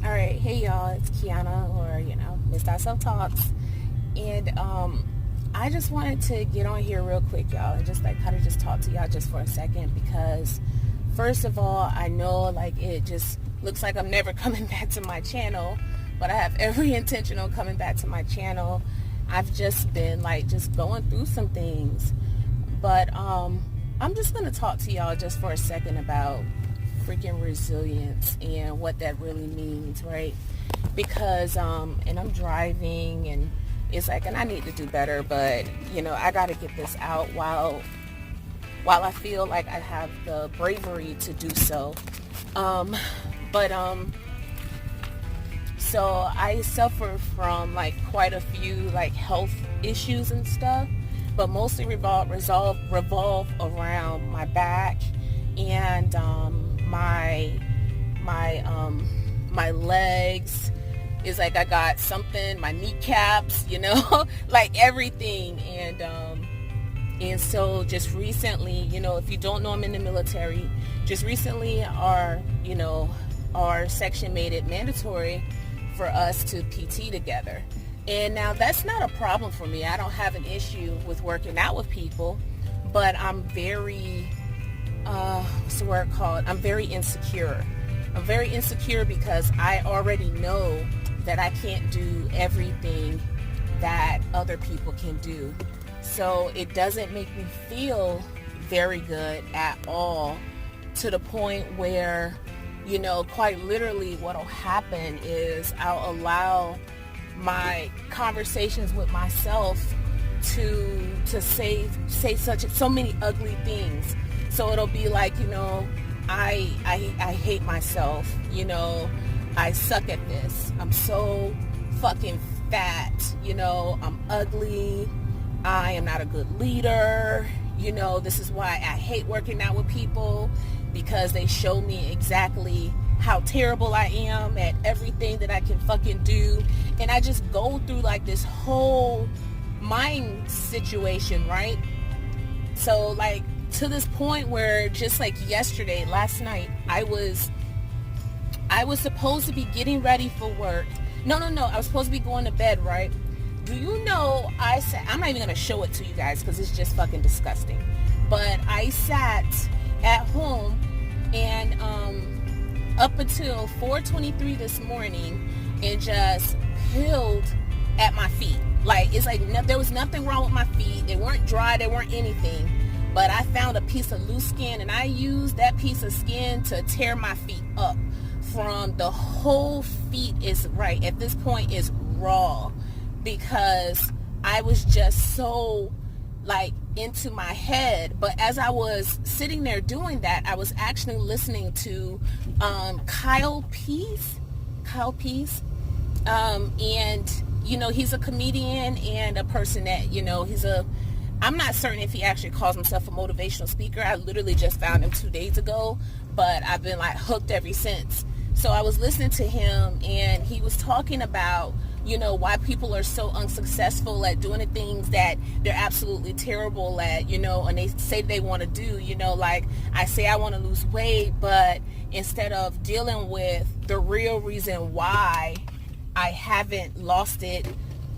All right, hey y'all, it's Kiana, or Miss Thyself Talks, and I just wanted to get on here real quick, y'all, and just like kind of just talk to y'all just for a second, because first of all, I know like it just looks like I'm never coming back to my channel, but I have every intention on coming back to my channel. I've just been like just going through some things, but I'm just gonna talk to y'all just for a second about freaking resilience and what that really means, right? Because and I'm driving, and it's like, and I need to do better, but I got to get this out while I feel like I have the bravery to do so. But so I suffer from like quite a few like health issues and stuff, but mostly revolve around my back and my legs. Is like I got something, my kneecaps, like everything. And so just recently, if you don't know, I'm in the military. Just recently our section made it mandatory for us to PT together. And now that's not a problem for me. I don't have an issue with working out with people, but I'm very what's the word called? I'm very insecure. I'm very insecure because I already know that I can't do everything that other people can do. So it doesn't make me feel very good at all, to the point where, quite literally what'll happen is I'll allow my conversations with myself to say so many ugly things. So it'll be like, I hate myself, I suck at this. I'm so fucking fat, I'm ugly. I am not a good leader. This is why I hate working out with people, because they show me exactly how terrible I am at everything that I can fucking do. And I just go through like this whole mind situation, right? So like to this point where just like last night, I was supposed to be getting ready for work. No. I was supposed to be going to bed, right? Do you know, I'm not even going to show it to you guys because it's just fucking disgusting. But I sat at home and up until 4:23 this morning and just peeled at my feet. Like, it's like there was nothing wrong with my feet. They weren't dry. They weren't anything. But I found a piece of loose skin, and I used that piece of skin to tear my feet up. From the whole feet is right at this point is raw, because I was just so like into my head. But as I was sitting there doing that, I was actually listening to Kyle Peace, and he's a comedian and a person that I'm not certain if he actually calls himself a motivational speaker. I literally just found him 2 days ago, but I've been like hooked ever since. So I was listening to him, and he was talking about, why people are so unsuccessful at doing the things that they're absolutely terrible at, and they say they want to do, like I say I want to lose weight, but instead of dealing with the real reason why I haven't lost it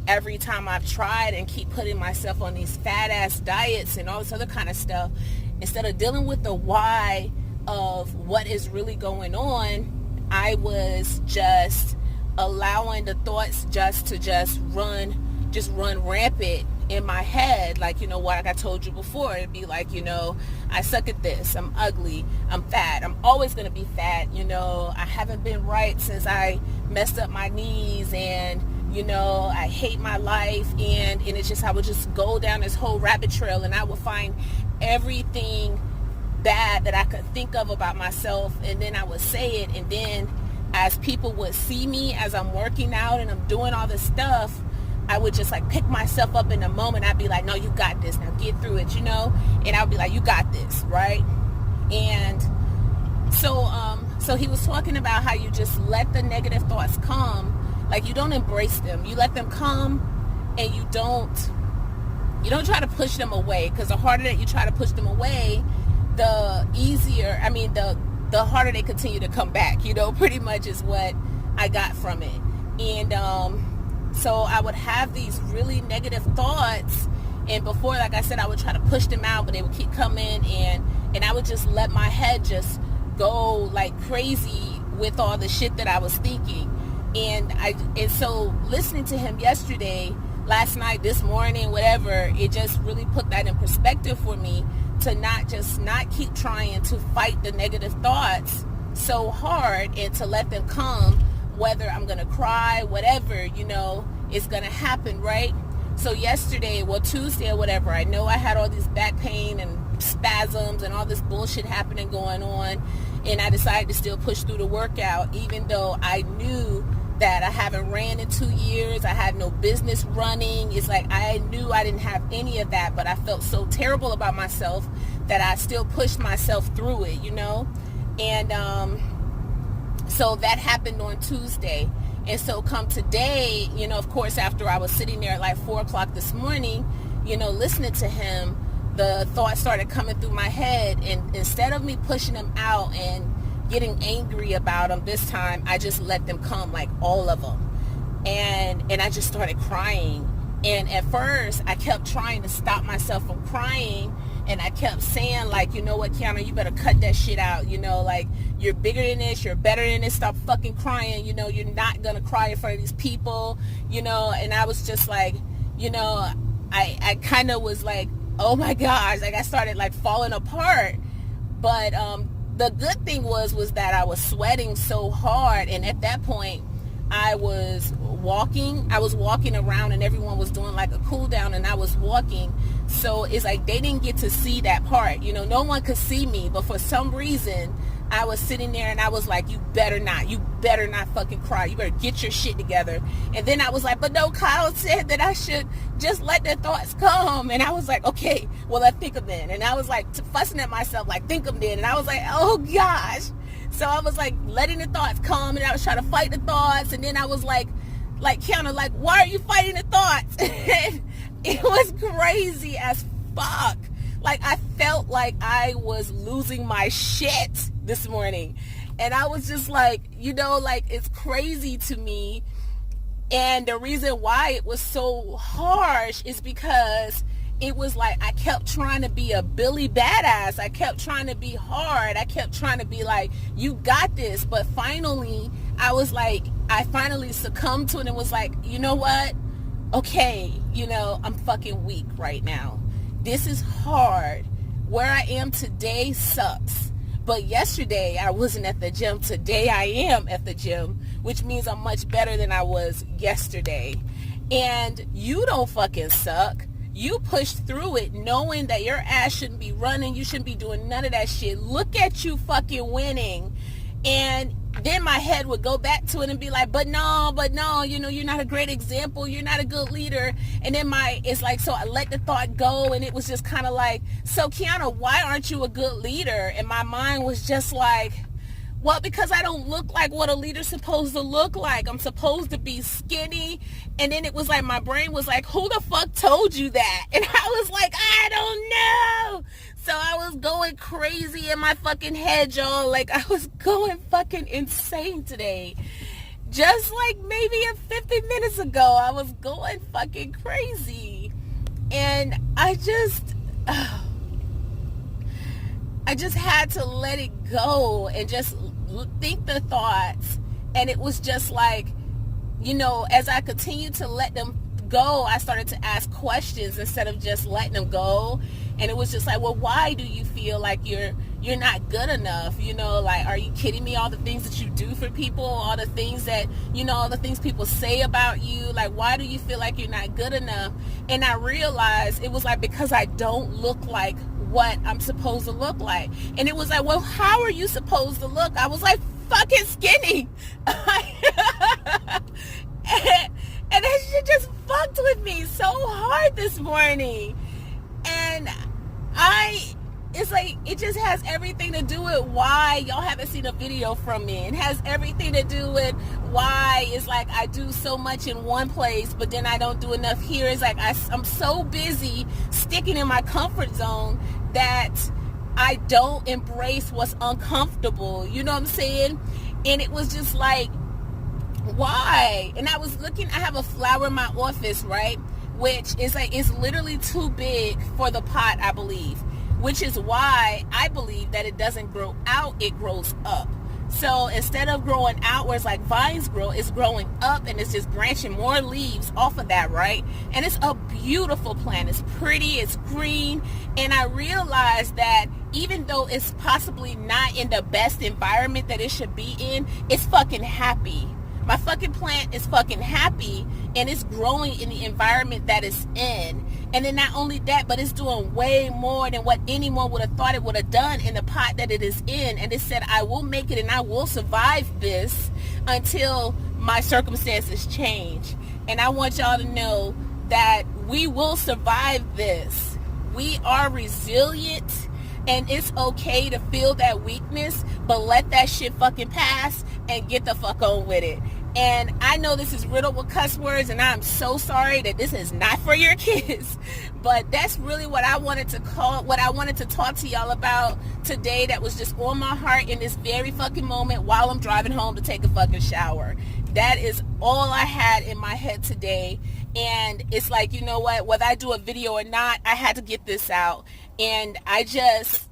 every time I've tried and keep putting myself on these fat ass diets and all this other kind of stuff, instead of dealing with the why of what is really going on, I was just allowing the thoughts to run rampant in my head. Like, like I told you before, it'd be like, I suck at this, I'm ugly, I'm fat, I'm always going to be fat, I haven't been right since I messed up my knees, and I hate my life, and it's just, I would just go down this whole rabbit trail, and I would find everything bad that I could think of about myself, and then I would say it, and then as people would see me as I'm working out and I'm doing all this stuff, I would just like pick myself up in the moment. I'd be like, no, you got this, now get through it, and I would be like, you got this, right? And so he was talking about how you just let the negative thoughts come. Like, you don't embrace them, you let them come, and you don't try to push them away, because the harder that you try to push them away, the harder they continue to come back, pretty much is what I got from it. And so I would have these really negative thoughts, and before, like I said, I would try to push them out, but they would keep coming, and I would just let my head just go like crazy with all the shit that I was thinking. And so listening to him yesterday, last night, this morning, whatever, it just really put that in perspective for me, to not keep trying to fight the negative thoughts so hard, and to let them come, whether I'm gonna cry, whatever, it's gonna happen, right? So yesterday, Tuesday or whatever, I know I had all these back pain and spasms and all this bullshit happening going on, and I decided to still push through the workout, even though I knew that I haven't ran in 2 years. I had no business running. It's like I knew I didn't have any of that, but I felt so terrible about myself that I still pushed myself through it, And so that happened on Tuesday. And so come today, of course, after I was sitting there at like 4 o'clock this morning, listening to him, the thoughts started coming through my head. And instead of me pushing them out and getting angry about them this time, I just let them come, like all of them. And I just started crying. And at first, I kept trying to stop myself from crying. And I kept saying, like, you know what, Kiana, you better cut that shit out. Like, you're bigger than this. You're better than this. Stop fucking crying. You're not going to cry in front of these people. And I was just like, I kind of was like, oh my gosh. Like, I started like falling apart. But the good thing was that I was sweating so hard. And at that point, I was walking around, and everyone was doing like a cool down, and I was walking. So it's like they didn't get to see that part. No one could see me, but for some reason I was sitting there and I was like, you better not fucking cry. You better get your shit together. And then I was like, but no, Kyle said that I should just let the thoughts come. And I was like, okay, well, I think them then. And I was like fussing at myself, like, think them then. And I was like, oh gosh. So I was like letting the thoughts come, and I was trying to fight the thoughts. And then I was like Kiana, like, why are you fighting the thoughts? It was crazy as fuck. Like, I felt like I was losing my shit this morning. And I was just like, like, it's crazy to me. And the reason why it was so harsh is because it was like I kept trying to be a Billy badass. I kept trying to be hard. I kept trying to be like, you got this. But finally, I was like, I finally succumbed to it and was like, you know what? Okay, I'm fucking weak right now. This is hard. Where I am today sucks. But yesterday I wasn't at the gym. Today I am at the gym, which means I'm much better than I was yesterday. And you don't fucking suck. You pushed through it knowing that your ass shouldn't be running. You shouldn't be doing none of that shit. Look at you fucking winning. And then my head would go back to it and be like, but no, you're not a great example. You're not a good leader. And then it's like, so I let the thought go, and it was just kind of like, so Kiana, why aren't you a good leader? And my mind was just like, well, because I don't look like what a leader's supposed to look like. I'm supposed to be skinny. And then it was like, my brain was like, who the fuck told you that? And I was like, I don't know. So I was going crazy in my fucking head, y'all. Like, I was going fucking insane today. Just like maybe 50 minutes ago, I was going fucking crazy. And I just had to let it go and just think the thoughts. And it was just like, as I continued to let them go, I started to ask questions instead of just letting them go. And it was just like, well, why do you feel like you're not good enough? Like, are you kidding me? All the things that you do for people, all the things that, all the things people say about you, like, why do you feel like you're not good enough? And I realized it was like, because I don't look like what I'm supposed to look like. And it was like, well, how are you supposed to look? I was like, fucking skinny. And that shit just fucked with me so hard this morning. And it's like, it just has everything to do with why y'all haven't seen a video from me. It has everything to do with why it's like I do so much in one place, but then I don't do enough here. It's like I'm so busy sticking in my comfort zone that I don't embrace what's uncomfortable. You know what I'm saying? And it was just like, why? And I was looking, I have a flower in my office, right? Which is like, it's literally too big for the pot, I believe. Which is why I believe that it doesn't grow out, it grows up. So instead of growing outwards like vines grow, it's growing up and it's just branching more leaves off of that, right? And it's a beautiful plant. It's pretty, it's green. And I realized that even though it's possibly not in the best environment that it should be in, it's fucking happy. My fucking plant is fucking happy and it's growing in the environment that it's in. And then not only that, but it's doing way more than what anyone would have thought it would have done in the pot that it is in. And it said, I will make it and I will survive this until my circumstances change. And I want y'all to know that we will survive this. We are resilient. And it's okay to feel that weakness, but let that shit fucking pass and get the fuck on with it. And I know this is riddled with cuss words, and I'm so sorry that this is not for your kids. But that's really what I wanted to talk to y'all about today that was just on my heart in this very fucking moment while I'm driving home to take a fucking shower. That is all I had in my head today. And it's like, you know what? Whether I do a video or not, I had to get this out. And that's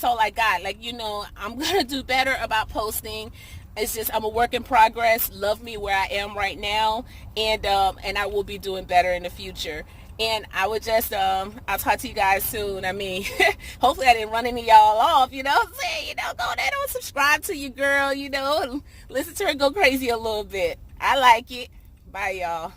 all I got. Like, you know, I'm going to do better about posting. It's just, I'm a work in progress. Love me where I am right now. And I will be doing better in the future. And I would just, I'll talk to you guys soon. I mean, hopefully I didn't run any of y'all off, you know what I'm saying? You know, go there and subscribe to your girl, you know, and listen to her go crazy a little bit. I like it. Bye, y'all.